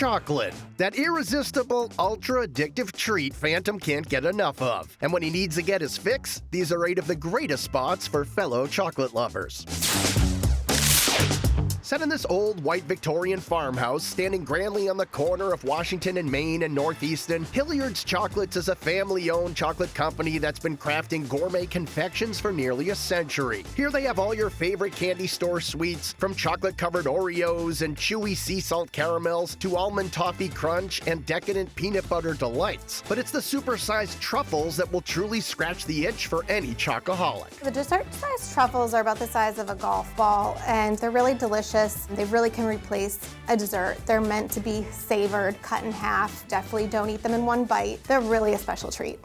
chocolate. That irresistible, ultra-addictive treat Phantom can't get enough of. And when he needs to get his fix, these are 8 of the greatest spots for fellow chocolate lovers. Set in this old white Victorian farmhouse standing grandly on the corner of Washington and Main and North Easton, Hillyards Chocolate is a family-owned chocolate company that's been crafting gourmet confections for nearly a century. Here they have all your favorite candy store sweets, from chocolate-covered Oreos and chewy sea salt caramels to almond toffee crunch and decadent peanut butter delights. But it's the supersized truffles that will truly scratch the itch for any chocoholic. The dessert-sized truffles are about the size of a golf ball, and they're really delicious. They really can replace a dessert. They're meant to be savored, cut in half. Definitely don't eat them in one bite. They're really a special treat.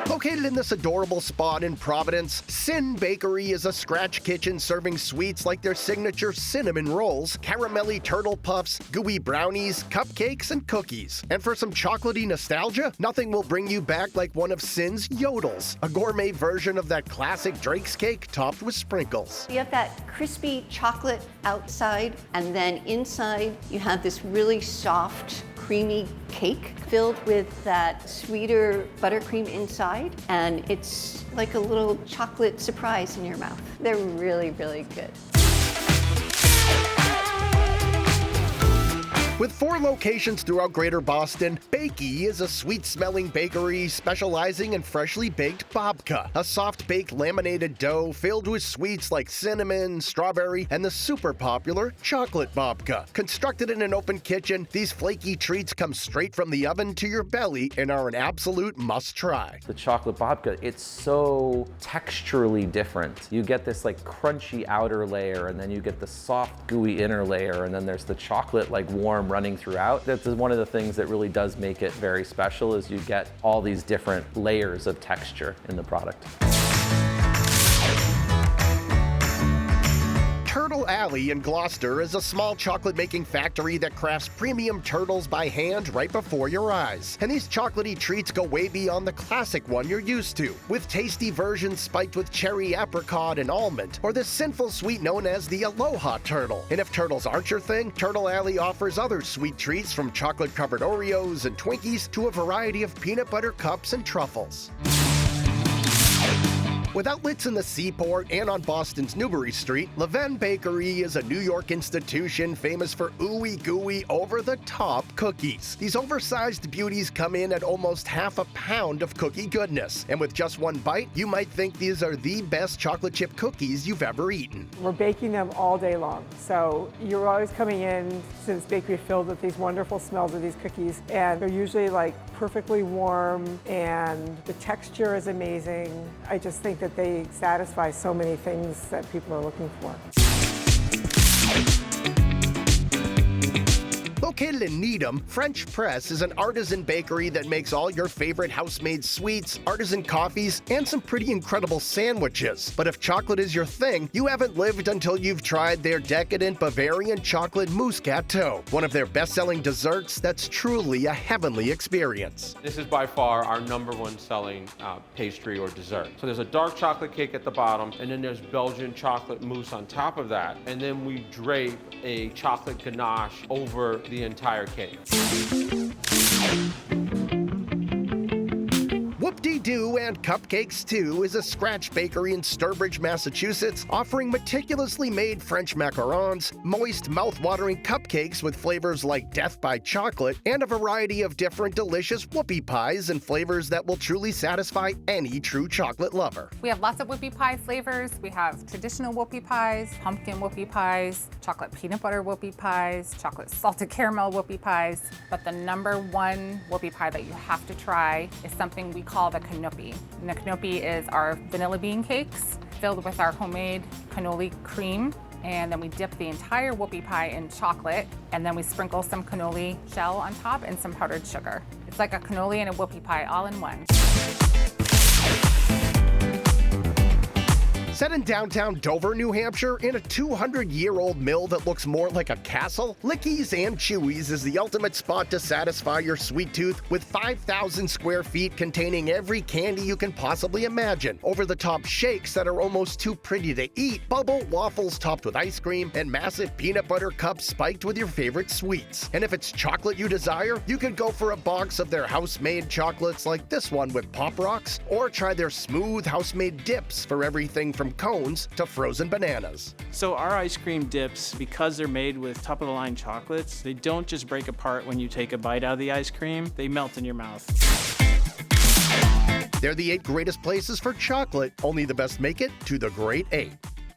Located in this adorable spot in Providence, Sin Bakery is a scratch kitchen serving sweets like their signature cinnamon rolls, caramelly turtle puffs, gooey brownies, cupcakes, and cookies. And for some chocolatey nostalgia, nothing will bring you back like one of Sin's yodels, a gourmet version of that classic Drake's cake topped with sprinkles. You have that crispy chocolate outside, and then inside you have this really soft, creamy cake filled with that sweeter buttercream inside, and it's like a little chocolate surprise in your mouth. They're really, really good. With 4 locations throughout Greater Boston, Bakey is a sweet-smelling bakery specializing in freshly baked babka, a soft-baked laminated dough filled with sweets like cinnamon, strawberry, and the super popular chocolate babka. Constructed in an open kitchen, these flaky treats come straight from the oven to your belly and are an absolute must-try. The chocolate babka, it's so texturally different. You get this like crunchy outer layer, and then you get the soft, gooey inner layer, and then there's the chocolate like warm running throughout. That's one of the things that really does make it very special, is you get all these different layers of texture in the product. Turtle Alley in Gloucester is a small chocolate-making factory that crafts premium turtles by hand right before your eyes. And these chocolatey treats go way beyond the classic one you're used to, with tasty versions spiked with cherry, apricot, and almond, or the sinful sweet known as the Aloha Turtle. And if turtles aren't your thing, Turtle Alley offers other sweet treats, from chocolate-covered Oreos and Twinkies to a variety of peanut butter cups and truffles. With outlets in the Seaport and on Boston's Newbury Street, Levven Bakery is a New York institution famous for ooey gooey, over-the-top cookies. These oversized beauties come in at almost half a pound of cookie goodness. And with just one bite, you might think these are the best chocolate chip cookies you've ever eaten. We're baking them all day long. So you're always coming in to this bakery filled with these wonderful smells of these cookies. And they're usually like perfectly warm, and the texture is amazing. I just think that they satisfy so many things that people are looking for. Located in Needham, French Press is an artisan bakery that makes all your favorite house-made sweets, artisan coffees, and some pretty incredible sandwiches. But if chocolate is your thing, you haven't lived until you've tried their decadent Bavarian chocolate mousse gâteau, one of their best-selling desserts that's truly a heavenly experience. This is by far our #1 selling pastry or dessert. So there's a dark chocolate cake at the bottom, and then there's Belgian chocolate mousse on top of that, and then we drape a chocolate ganache over the entire cake. WhoopdeDoo and Cupcakes Too is a scratch bakery in Sturbridge, Massachusetts, offering meticulously made French macarons, moist, mouth-watering cupcakes with flavors like death by chocolate, and a variety of different delicious whoopie pies and flavors that will truly satisfy any true chocolate lover. We have lots of whoopie pie flavors. We have traditional whoopie pies, pumpkin whoopie pies, chocolate peanut butter whoopie pies, chocolate salted caramel whoopie pies. But the #1 whoopie pie that you have to try is something we call the canopi. And the canopi is our vanilla bean cakes filled with our homemade cannoli cream, and then we dip the entire whoopie pie in chocolate, and then we sprinkle some cannoli shell on top and some powdered sugar. It's like a cannoli and a whoopie pie all in one. Set in downtown Dover, New Hampshire, in a 200-year-old mill that looks more like a castle, Lickies and Chewies is the ultimate spot to satisfy your sweet tooth with 5,000 square feet containing every candy you can possibly imagine. Over-the-top shakes that are almost too pretty to eat, bubble waffles topped with ice cream, and massive peanut butter cups spiked with your favorite sweets. And if it's chocolate you desire, you could go for a box of their house-made chocolates like this one with Pop Rocks, or try their smooth house-made dips for everything from cones to frozen bananas. So our ice cream dips, because they're made with top-of-the-line chocolates, they don't just break apart when you take a bite out of the ice cream, they melt in your mouth. They're the 8 greatest places for chocolate. Only the best make it to the Great 8.